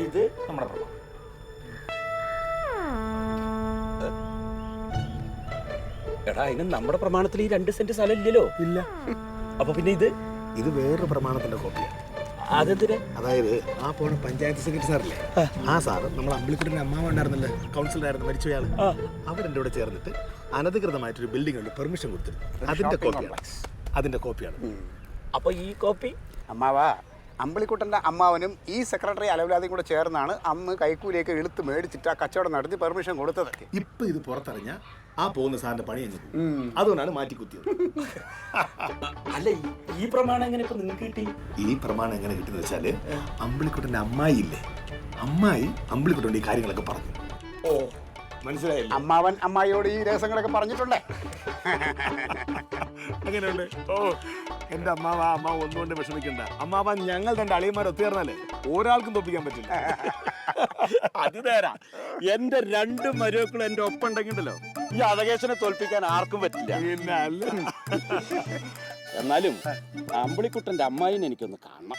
ഇത് നമ്മുടെ പ്രമാണം. എടാ അതിന് നമ്മുടെ പ്രമാണത്തിൽ ഈ 2 സെന്റ് സ്ഥലം ഇല്ലല്ലോ. ഇല്ല. അപ്പൊ പിന്നെ ഇത് വേറൊരു പ്രമാണത്തിന്റെ കോപ്പിയാണ്. അതെന്തിനാ? അതായത് ആ പോണ പഞ്ചായത്ത് സെക്രട്ടറി സാറില്ലേ, ആ സാറ് നമ്മൾ അമ്പിളിക്കുട്ടിന്റെ അമ്മാവ ഉണ്ടായിരുന്നല്ലേ, കൗൺസിലറായിരുന്നു മരിച്ചയാള്. അവരെന്റെ കൂടെ ചേർന്നിട്ട് അനധികൃതമായിട്ടൊരു ബിൽഡിംഗ് പെർമിഷൻ കൊടുത്തു. അതിന്റെ കോപ്പിയാണ്. അപ്പൊ ഈ കോപ്പി അമ്മാവാ, അമ്പിളിക്കുട്ടൻ്റെ അമ്മാവനും ഈ സെക്രട്ടറി അലവലാതെയും കൂടെ ചേർന്നാണ് അന്ന് കൈക്കൂലിയൊക്കെ ഇളുത്ത് മേടിച്ചിട്ട് ആ കച്ചവടം നടത്തി പെർമിഷൻ കൊടുത്തതൊക്കെ. ഇപ്പൊ ഇത് പുറത്തറിഞ്ഞ ആ പോകുന്ന സാറിന്റെ പണി അങ്ങ് പോകും. അതുകൊണ്ടാണ് മാറ്റി കുത്തിയത്. അല്ല, ഈ പ്രമാണം എങ്ങനെ ഇപ്പൊ നിങ്ങൾക്ക് കിട്ടി? ഈ പ്രമാണം എങ്ങനെ കിട്ടുന്ന വെച്ചാല് അമ്പിളിക്കുട്ടന്റെ അമ്മായി ഇല്ലേ, അമ്മായി അമ്പിളിക്കുട്ടൻ്റെ ഈ കാര്യങ്ങളൊക്കെ പറഞ്ഞു. ഓ, മനസ്സിലായില്ല? അമ്മാവൻ അമ്മായിയോട് ഈ രഹസ്യങ്ങളൊക്കെ പറഞ്ഞിട്ടുണ്ടേ. അങ്ങനെയുണ്ട്. ഓ, എന്റെ അമ്മാവ ഒന്നുകൊണ്ട് വിഷമിക്കണ്ട. അമ്മാവ ഞങ്ങൾ 2 അളിയന്മാർ ഒത്തുചേർന്നാലേ ഒരാൾക്കും തോപ്പിക്കാൻ പറ്റില്ല. അത് നേരാ. എന്റെ 2 മരുമക്കളും എന്റെ ഒപ്പം ഉണ്ടെങ്കിണ്ടല്ലോ ഈ അഴകേശനെ തോൽപ്പിക്കാൻ ആർക്കും പറ്റില്ല. പിന്നെ അല്ല. എന്നാലും അമ്പിളിക്കുട്ടന്റെ അമ്മായിനെ എനിക്കൊന്ന് കാണണം.